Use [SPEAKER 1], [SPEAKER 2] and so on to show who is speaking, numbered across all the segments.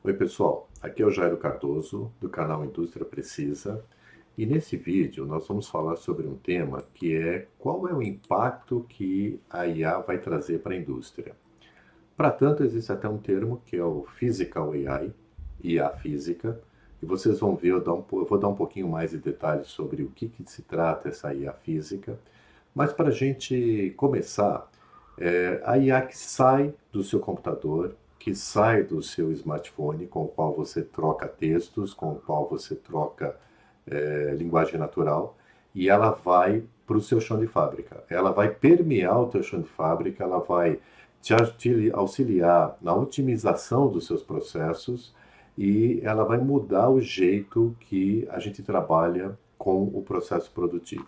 [SPEAKER 1] Oi pessoal, aqui é o Jairo Cardoso do canal Indústria Precisa e nesse vídeo nós vamos falar sobre um tema que é qual é o impacto que a IA vai trazer para a indústria. Para tanto existe até um termo que é o Physical AI, IA física, e vocês vão ver, eu vou dar um pouquinho mais de detalhes sobre o que se trata essa IA física, mas para a gente começar, a IA que sai do seu computador, que sai do seu smartphone, com o qual você troca textos, com o qual você troca linguagem natural, e ela vai para o seu chão de fábrica. Ela vai permear o teu chão de fábrica, ela vai te auxiliar na otimização dos seus processos e ela vai mudar o jeito que a gente trabalha com o processo produtivo.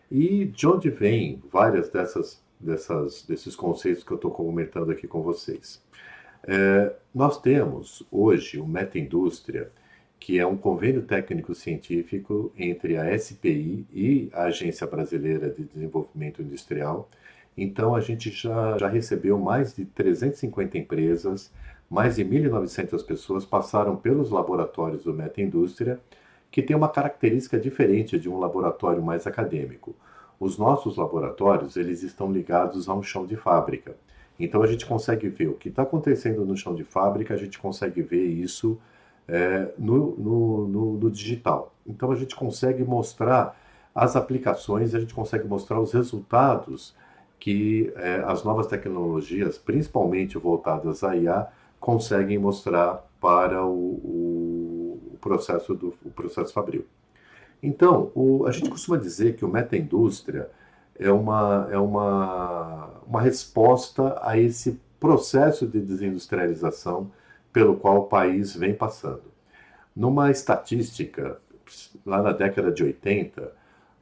[SPEAKER 1] E de onde vem várias desses conceitos que eu estou comentando aqui com vocês? Nós temos hoje o Meta-Indústria, que é um convênio técnico-científico entre a SPI e a Agência Brasileira de Desenvolvimento Industrial. Então, a gente já recebeu mais de 350 empresas, mais de 1.900 pessoas passaram pelos laboratórios do Meta-Indústria, que tem uma característica diferente de um laboratório mais acadêmico. Os nossos laboratórios, eles estão ligados a um chão de fábrica. Então a gente consegue ver o que está acontecendo no chão de fábrica, a gente consegue ver isso no digital. Então a gente consegue mostrar as aplicações, a gente consegue mostrar os resultados que as novas tecnologias, principalmente voltadas à IA, conseguem mostrar para o processo fabril. Então, a gente costuma dizer que o meta-indústria é uma resposta a esse processo de desindustrialização pelo qual o país vem passando. Numa estatística, lá na década de 80,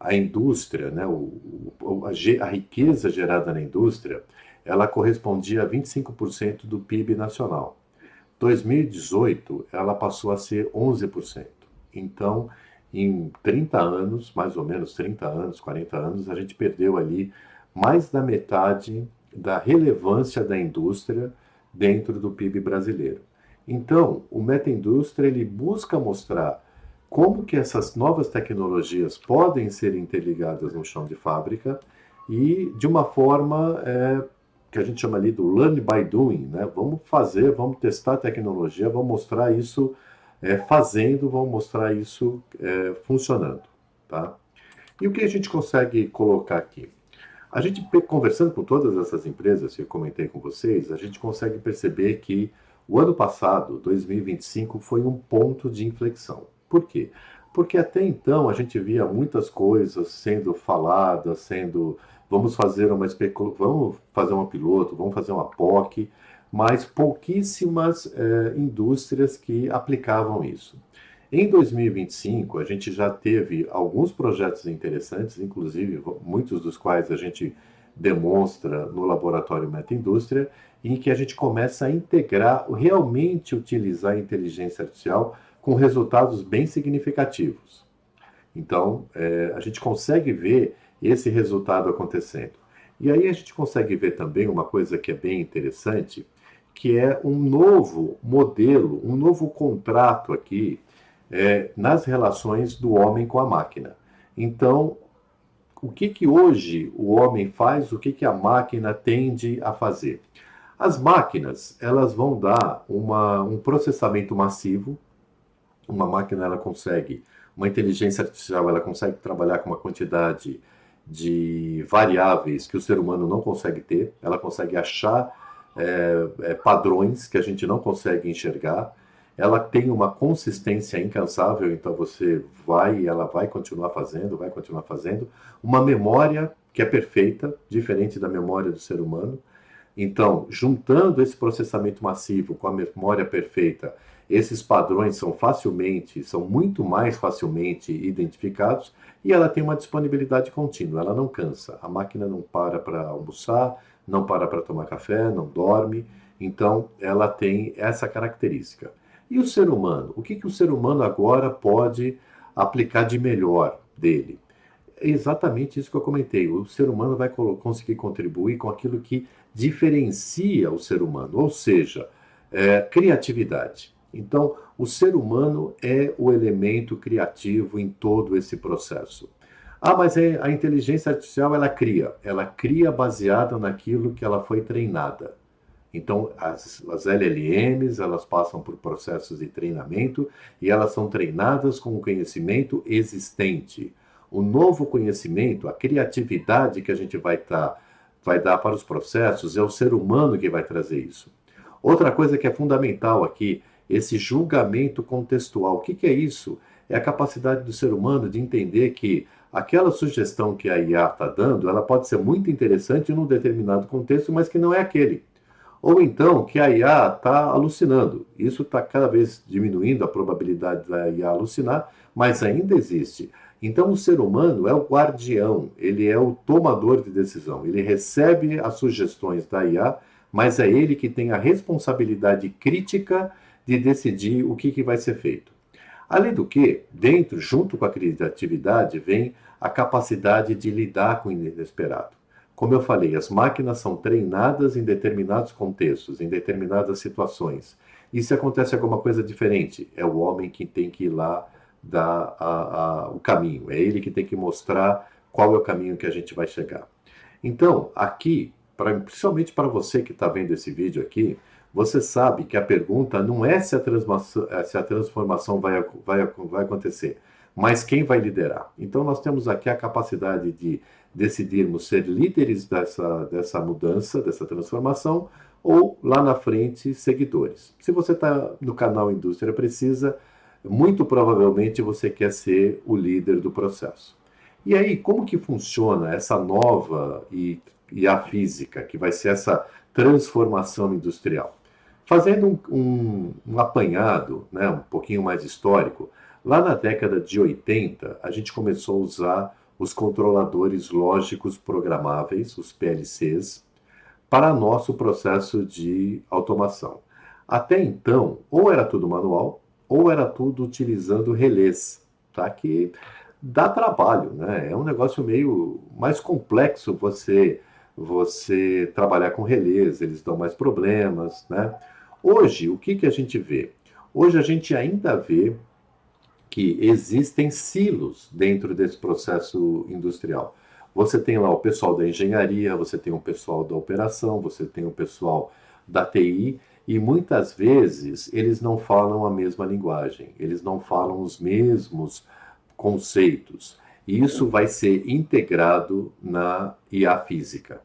[SPEAKER 1] a indústria, né, a riqueza gerada na indústria, ela correspondia a 25% do PIB nacional. 2018, ela passou a ser 11%. Então, em 30 anos, mais ou menos 30 anos, 40 anos, a gente perdeu ali mais da metade da relevância da indústria dentro do PIB brasileiro. Então, o Meta-Indústria ele busca mostrar como que essas novas tecnologias podem ser interligadas no chão de fábrica e de uma forma que a gente chama ali do learn by doing, né? Vamos fazer, vamos testar a tecnologia, vamos mostrar isso fazendo, vamos mostrar isso funcionando, tá? E o que a gente consegue colocar aqui? A gente, conversando com todas essas empresas que eu comentei com vocês, a gente consegue perceber que o ano passado, 2025, foi um ponto de inflexão. Por quê? Porque até então a gente via muitas coisas sendo faladas, vamos fazer vamos fazer uma piloto, vamos fazer uma POC, mas pouquíssimas indústrias que aplicavam isso. Em 2025, a gente já teve alguns projetos interessantes, inclusive muitos dos quais a gente demonstra no laboratório Meta-Indústria, em que a gente começa a integrar, realmente utilizar a inteligência artificial com resultados bem significativos. Então, a gente consegue ver esse resultado acontecendo. E aí a gente consegue ver também uma coisa que é bem interessante, que é um novo modelo, um novo contrato aqui nas relações do homem com a máquina. Então, o que hoje o homem faz, o que a máquina tende a fazer? As máquinas, elas vão dar um processamento massivo, uma máquina ela consegue, uma inteligência artificial ela consegue trabalhar com uma quantidade de variáveis que o ser humano não consegue ter, ela consegue achar padrões que a gente não consegue enxergar, ela tem uma consistência incansável, então ela vai continuar fazendo, uma memória que é perfeita, diferente da memória do ser humano. Então, juntando esse processamento massivo com a memória perfeita, esses padrões são muito mais facilmente identificados e ela tem uma disponibilidade contínua, ela não cansa. A máquina não para almoçar, não para tomar café, não dorme, então ela tem essa característica. E o ser humano? O que o ser humano agora pode aplicar de melhor dele? É exatamente isso que eu comentei. O ser humano vai conseguir contribuir com aquilo que diferencia o ser humano, ou seja, criatividade. Então, o ser humano é o elemento criativo em todo esse processo. Ah, mas a inteligência artificial ela cria baseada naquilo que ela foi treinada. Então, as LLMs, elas passam por processos de treinamento e elas são treinadas com o conhecimento existente. O novo conhecimento, a criatividade que a gente vai dar para os processos, é o ser humano que vai trazer isso. Outra coisa que é fundamental aqui, esse julgamento contextual. O que é isso? É a capacidade do ser humano de entender que aquela sugestão que a IA está dando, ela pode ser muito interessante em um determinado contexto, mas que não é aquele. Ou então que a IA está alucinando. Isso está cada vez diminuindo a probabilidade da IA alucinar, mas ainda existe. Então o ser humano é o guardião, ele é o tomador de decisão. Ele recebe as sugestões da IA, mas é ele que tem a responsabilidade crítica de decidir o que vai ser feito. Além do que, dentro, junto com a criatividade, vem a capacidade de lidar com o inesperado. Como eu falei, as máquinas são treinadas em determinados contextos, em determinadas situações. E se acontece alguma coisa diferente, é o homem que tem que ir lá dar o caminho. É ele que tem que mostrar qual é o caminho que a gente vai chegar. Então, aqui, principalmente para você que está vendo esse vídeo aqui, você sabe que a pergunta não é se a transformação vai acontecer, mas quem vai liderar. Então, nós temos aqui a capacidade de decidirmos ser líderes dessa mudança, dessa transformação, ou lá na frente, seguidores. Se você está no canal Indústria Precisa, muito provavelmente você quer ser o líder do processo. E aí, como que funciona essa nova IA física, que vai ser essa transformação industrial? Fazendo um apanhado, né, um pouquinho mais histórico, lá na década de 80, a gente começou a usar os controladores lógicos programáveis, os PLCs, para nosso processo de automação. Até então, ou era tudo manual, ou era tudo utilizando relés, tá? Que dá trabalho, né? É um negócio meio mais complexo você trabalhar com relés, eles dão mais problemas, né? Hoje, o que a gente vê? Hoje a gente ainda vê que existem silos dentro desse processo industrial. Você tem lá o pessoal da engenharia, você tem o pessoal da operação, você tem o pessoal da TI, e muitas vezes eles não falam a mesma linguagem, eles não falam os mesmos conceitos. E isso vai ser integrado na IA física.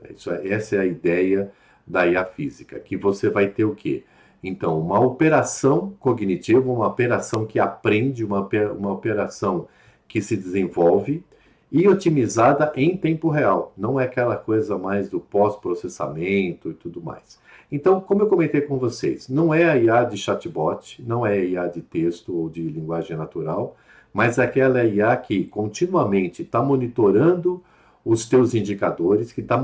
[SPEAKER 1] Essa é a ideia da IA física, que você vai ter o quê? Então, uma operação cognitiva, uma operação que aprende, uma operação que se desenvolve e otimizada em tempo real. Não é aquela coisa mais do pós-processamento e tudo mais. Então, como eu comentei com vocês, não é a IA de chatbot, não é a IA de texto ou de linguagem natural, mas aquela IA que continuamente está monitorando os teus indicadores, que está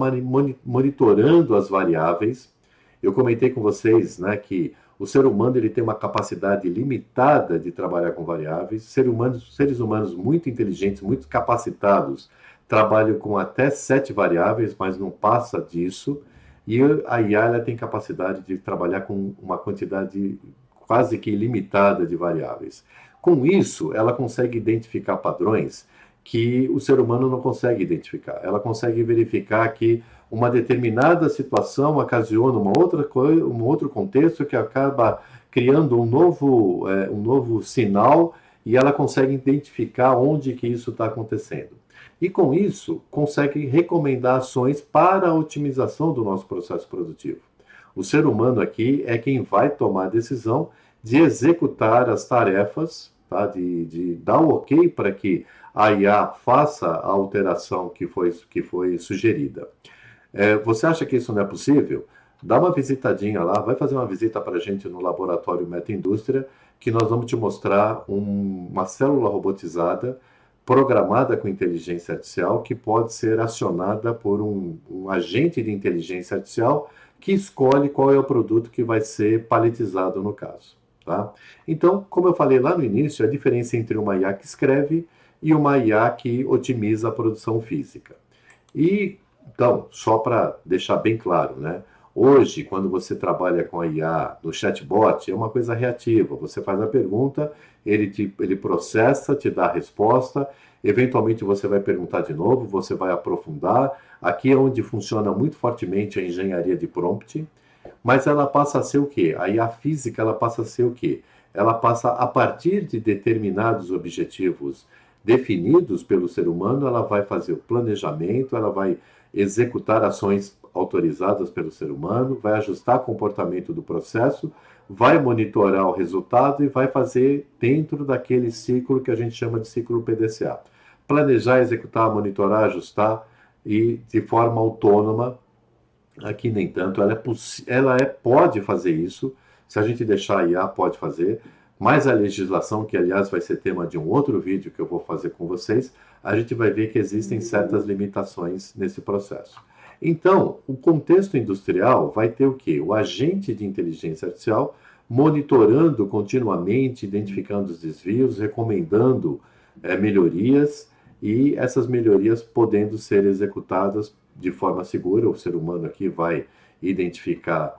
[SPEAKER 1] monitorando as variáveis. Eu comentei com vocês, né, que o ser humano ele tem uma capacidade limitada de trabalhar com variáveis. Seres humanos muito inteligentes, muito capacitados, trabalham com até 7 variáveis, mas não passa disso. E a IA ela tem capacidade de trabalhar com uma quantidade quase que ilimitada de variáveis. Com isso, ela consegue identificar padrões que o ser humano não consegue identificar. Ela consegue verificar que uma determinada situação ocasiona uma outra coisa, um outro contexto que acaba criando um novo sinal e ela consegue identificar onde que isso está acontecendo. E com isso, consegue recomendar ações para a otimização do nosso processo produtivo. O ser humano aqui é quem vai tomar a decisão de executar as tarefas, tá? de dar o ok para que a IA faça a alteração que foi sugerida. Você acha que isso não é possível? Dá uma visitadinha lá, vai fazer uma visita para a gente no laboratório Meta Indústria, que nós vamos te mostrar uma célula robotizada programada com inteligência artificial que pode ser acionada por um agente de inteligência artificial que escolhe qual é o produto que vai ser paletizado no caso. Tá? Então, como eu falei lá no início, a diferença entre uma IA que escreve e uma IA que otimiza a produção física. E, então, só para deixar bem claro, né? Hoje, quando você trabalha com a IA no chatbot, é uma coisa reativa. Você faz a pergunta, ele processa, te dá a resposta, eventualmente você vai perguntar de novo, você vai aprofundar. Aqui é onde funciona muito fortemente a engenharia de prompt, mas ela passa a ser o quê? A IA física, ela passa a ser o quê? Ela passa, a partir de determinados objetivos definidos pelo ser humano, ela vai fazer o planejamento, ela vai executar ações autorizadas pelo ser humano, vai ajustar o comportamento do processo, vai monitorar o resultado e vai fazer dentro daquele ciclo que a gente chama de ciclo PDCA. Planejar, executar, monitorar, ajustar e de forma autônoma. Aqui nem tanto, pode fazer isso, se a gente deixar a IA pode fazer, mas a legislação, que aliás vai ser tema de um outro vídeo que eu vou fazer com vocês, a gente vai ver que existem certas limitações nesse processo. Então, o contexto industrial vai ter o quê? O agente de inteligência artificial monitorando continuamente, identificando os desvios, recomendando melhorias e essas melhorias podendo ser executadas de forma segura. O ser humano aqui vai identificar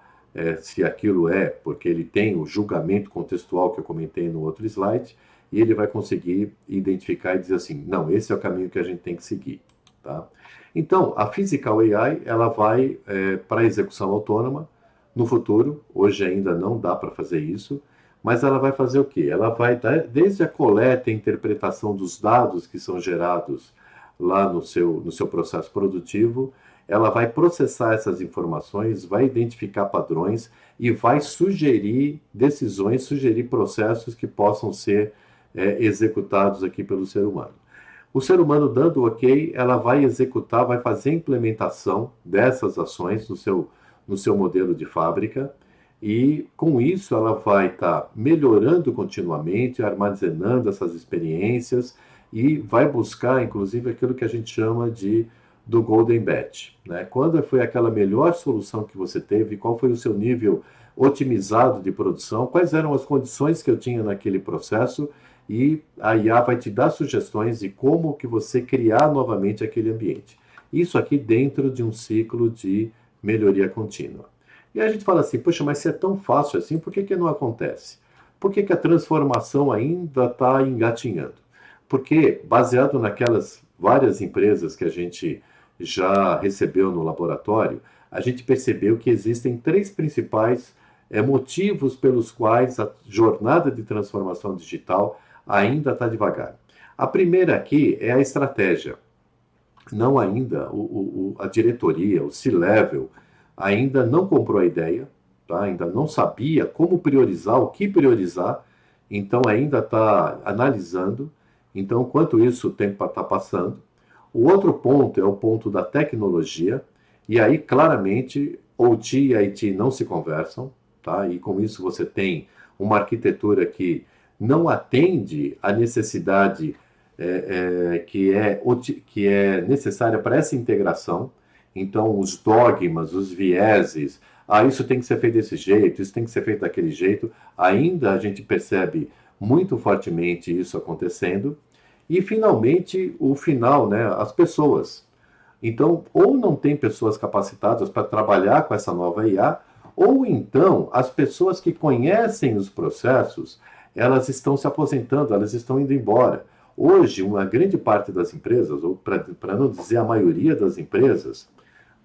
[SPEAKER 1] se aquilo porque ele tem o julgamento contextual que eu comentei no outro slide, e ele vai conseguir identificar e dizer assim, não, esse é o caminho que a gente tem que seguir. Tá? Então, a Physical AI, ela vai para a execução autônoma no futuro. Hoje ainda não dá para fazer isso, mas ela vai fazer o quê? Ela vai dar, desde a coleta e interpretação dos dados que são gerados lá no seu processo produtivo, ela vai processar essas informações, vai identificar padrões e vai sugerir decisões, sugerir processos que possam ser executados aqui pelo ser humano. O ser humano dando ok, ela vai executar, vai fazer a implementação dessas ações no seu modelo de fábrica, e com isso ela vai estar melhorando continuamente, armazenando essas experiências e vai buscar, inclusive, aquilo que a gente chama do Golden Batch. Né? Quando foi aquela melhor solução que você teve, qual foi o seu nível otimizado de produção, quais eram as condições que eu tinha naquele processo, e a IA vai te dar sugestões de como que você criar novamente aquele ambiente. Isso aqui dentro de um ciclo de melhoria contínua. E a gente fala assim, poxa, mas se é tão fácil assim, por que não acontece? Por que a transformação ainda está engatinhando? Porque, baseado naquelas várias empresas que a gente já recebeu no laboratório, a gente percebeu que existem três principais motivos pelos quais a jornada de transformação digital ainda está devagar. A primeira aqui é a estratégia. Não ainda, a diretoria, o C-Level, ainda não comprou a ideia, tá? Ainda não sabia como priorizar, o que priorizar, então ainda está analisando. Então, enquanto isso, o tempo está passando. O outro ponto é o ponto da tecnologia, e aí, claramente, OT e IT não se conversam, tá? E com isso você tem uma arquitetura que não atende à necessidade que é necessária para essa integração. Então, os dogmas, os vieses, isso tem que ser feito desse jeito, isso tem que ser feito daquele jeito, ainda a gente percebe muito fortemente isso acontecendo. E, finalmente, o final, né, as pessoas. Então, ou não tem pessoas capacitadas para trabalhar com essa nova IA, ou então as pessoas que conhecem os processos, elas estão se aposentando, elas estão indo embora. Hoje, uma grande parte das empresas, ou para não dizer a maioria das empresas,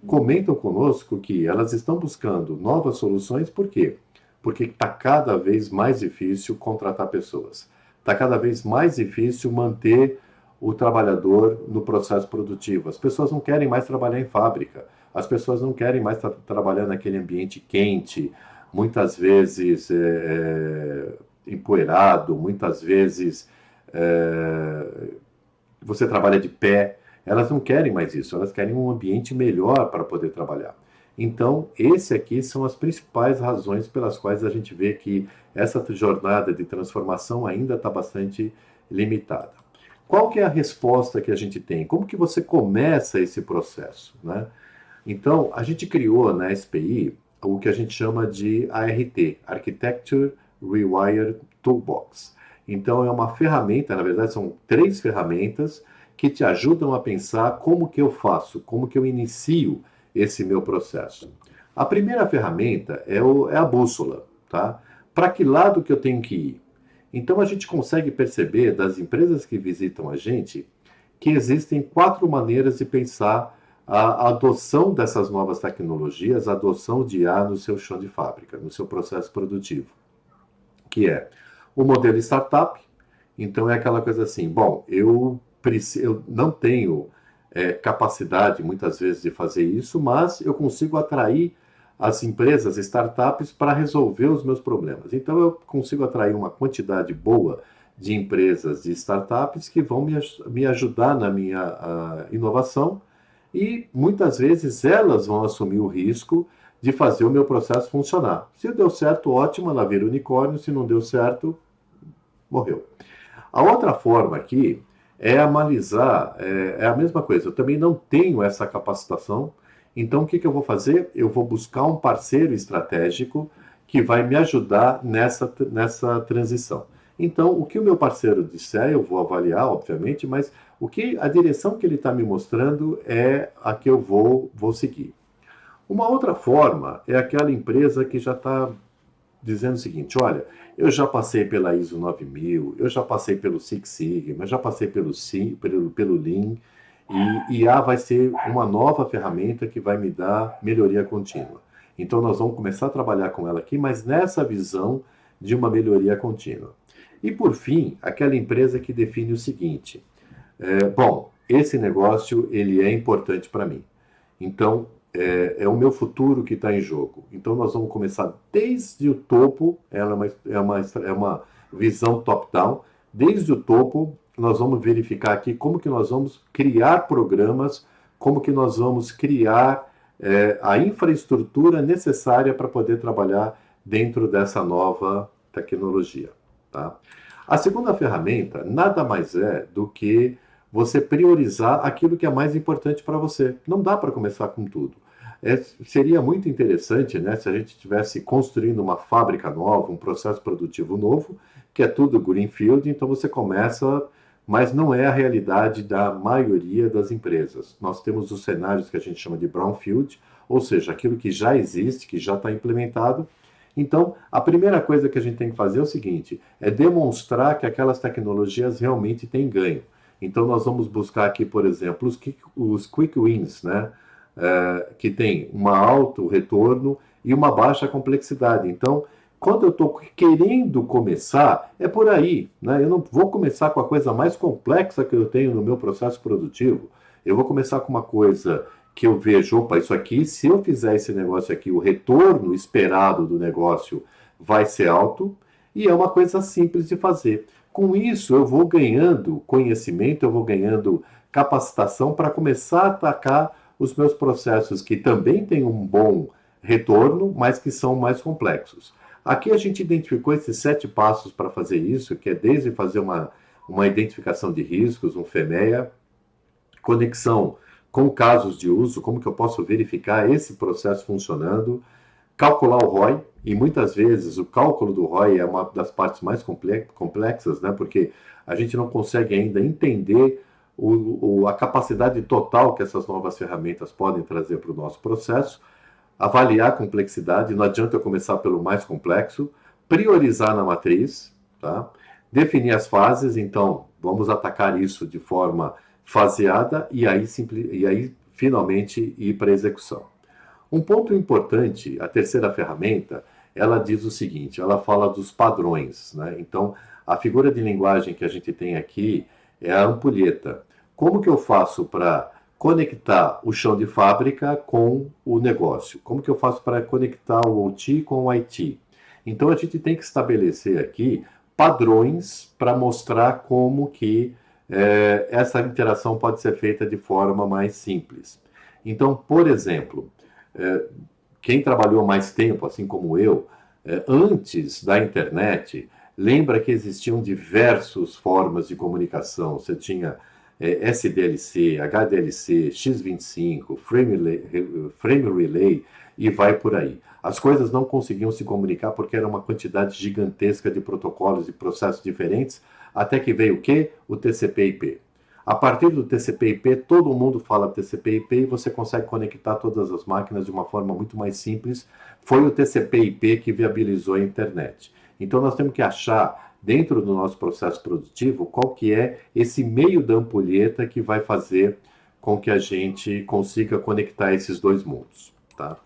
[SPEAKER 1] comentam conosco que elas estão buscando novas soluções. Por quê? Porque está cada vez mais difícil contratar pessoas. Está cada vez mais difícil manter o trabalhador no processo produtivo. As pessoas não querem mais trabalhar em fábrica. As pessoas não querem mais trabalhar naquele ambiente quente, muitas vezes empoeirado, muitas vezes você trabalha de pé. Elas não querem mais isso, elas querem um ambiente melhor para poder trabalhar. Então, esse aqui são as principais razões pelas quais a gente vê que essa jornada de transformação ainda está bastante limitada. Qual que é a resposta que a gente tem? Como que você começa esse processo, né? Então, a gente criou na SPI o que a gente chama de ART, Architecture Rewire Toolbox. Então, é uma ferramenta, na verdade são 3 ferramentas que te ajudam a pensar como que eu faço, como que eu inicio esse meu processo. A primeira ferramenta é a bússola, tá? Para que lado que eu tenho que ir? Então a gente consegue perceber das empresas que visitam a gente que existem 4 maneiras de pensar a adoção dessas novas tecnologias, a adoção de IA no seu chão de fábrica, no seu processo produtivo, que é o modelo startup. Então é aquela coisa assim, bom, eu não tenho capacidade muitas vezes de fazer isso, mas eu consigo atrair as empresas, startups, para resolver os meus problemas. Então eu consigo atrair uma quantidade boa de empresas, de startups que vão me ajudar na minha inovação e muitas vezes elas vão assumir o risco de fazer o meu processo funcionar. Se deu certo, ótimo, ela vira unicórnio. Se não deu certo, morreu. A outra forma aqui é analisar, é a mesma coisa, eu também não tenho essa capacitação, então o que, que eu vou fazer? Eu vou buscar um parceiro estratégico que vai me ajudar nessa transição. Então, o que o meu parceiro disser, eu vou avaliar, obviamente, mas a direção que ele está me mostrando é a que eu vou seguir. Uma outra forma é aquela empresa que já está dizendo o seguinte: olha, eu já passei pela ISO 9000, eu já passei pelo Six Sigma, já passei pelo Lean, e IA vai ser uma nova ferramenta que vai me dar melhoria contínua. Então nós vamos começar a trabalhar com ela aqui, mas nessa visão de uma melhoria contínua. E por fim, aquela empresa que define o seguinte: bom, esse negócio ele é importante para mim. Então, é o meu futuro que está em jogo. Então, nós vamos começar desde o topo, ela é uma visão top-down, desde o topo, nós vamos verificar aqui como que nós vamos criar programas, como que nós vamos criar a infraestrutura necessária para poder trabalhar dentro dessa nova tecnologia. Tá? A segunda ferramenta nada mais é do que você priorizar aquilo que é mais importante para você. Não dá para começar com tudo. Seria muito interessante, né, se a gente estivesse construindo uma fábrica nova, um processo produtivo novo, que é tudo greenfield, então você começa, mas não é a realidade da maioria das empresas. Nós temos os cenários que a gente chama de brownfield, ou seja, aquilo que já existe, que já está implementado. Então, a primeira coisa que a gente tem que fazer é o seguinte: é demonstrar que aquelas tecnologias realmente têm ganho. Então, nós vamos buscar aqui, por exemplo, os quick wins, né? Que tem um alto retorno e uma baixa complexidade. Então, quando eu estou querendo começar, é por aí. Né? Eu não vou começar com a coisa mais complexa que eu tenho no meu processo produtivo. Eu vou começar com uma coisa que eu vejo: opa, isso aqui, se eu fizer esse negócio aqui, o retorno esperado do negócio vai ser alto, e é uma coisa simples de fazer. Com isso, eu vou ganhando conhecimento, eu vou ganhando capacitação para começar a atacar os meus processos que também têm um bom retorno, mas que são mais complexos. Aqui a gente identificou esses 7 passos para fazer isso, que é desde fazer uma identificação de riscos, um FEMEA, conexão com casos de uso, como que eu posso verificar esse processo funcionando, calcular o ROI, e muitas vezes o cálculo do ROI é uma das partes mais complexas, né? Porque a gente não consegue ainda entender a capacidade total que essas novas ferramentas podem trazer para o nosso processo, avaliar a complexidade, não adianta eu começar pelo mais complexo, priorizar na matriz, tá? Definir as fases, então vamos atacar isso de forma faseada e aí finalmente ir para a execução. Um ponto importante, a terceira ferramenta, ela diz o seguinte: ela fala dos padrões, né? Então, a figura de linguagem que a gente tem aqui é a ampulheta. Como que eu faço para conectar o chão de fábrica com o negócio? Como que eu faço para conectar o OT com o IT? Então, a gente tem que estabelecer aqui padrões para mostrar como que essa interação pode ser feita de forma mais simples. Então, por exemplo, quem trabalhou mais tempo, assim como eu, antes da internet, lembra que existiam diversas formas de comunicação. Você tinha SDLC, HDLC, X25, Frame Relay e vai por aí. As coisas não conseguiam se comunicar porque era uma quantidade gigantesca de protocolos e processos diferentes, até que veio o quê? O TCP/IP. A partir do TCP/IP, todo mundo fala TCP/IP e você consegue conectar todas as máquinas de uma forma muito mais simples. Foi o TCP/IP que viabilizou a internet. Então nós temos que achar dentro do nosso processo produtivo qual que é esse meio da ampulheta que vai fazer com que a gente consiga conectar esses dois mundos, tá?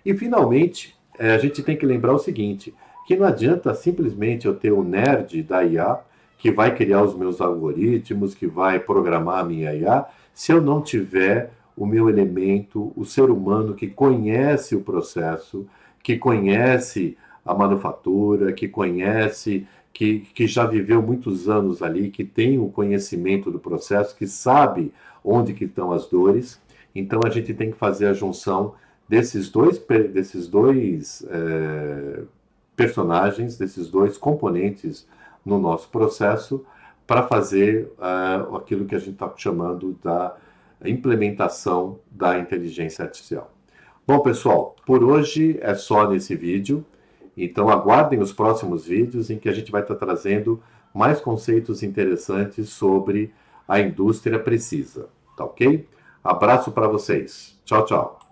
[SPEAKER 1] E finalmente, a gente tem que lembrar o seguinte, que não adianta simplesmente eu ter o nerd da IA que vai criar os meus algoritmos, que vai programar a minha IA, se eu não tiver o meu elemento, o ser humano que conhece o processo, que conhece a manufatura, que conhece, que já viveu muitos anos ali, que tem o conhecimento do processo, que sabe onde que estão as dores. Então a gente tem que fazer a junção desses dois personagens, desses dois componentes no nosso processo para fazer aquilo que a gente está chamando da implementação da inteligência artificial. Bom, pessoal, por hoje é só nesse vídeo. Então aguardem os próximos vídeos em que a gente vai estar trazendo mais conceitos interessantes sobre a indústria precisa. Tá ok? Abraço para vocês. Tchau, tchau.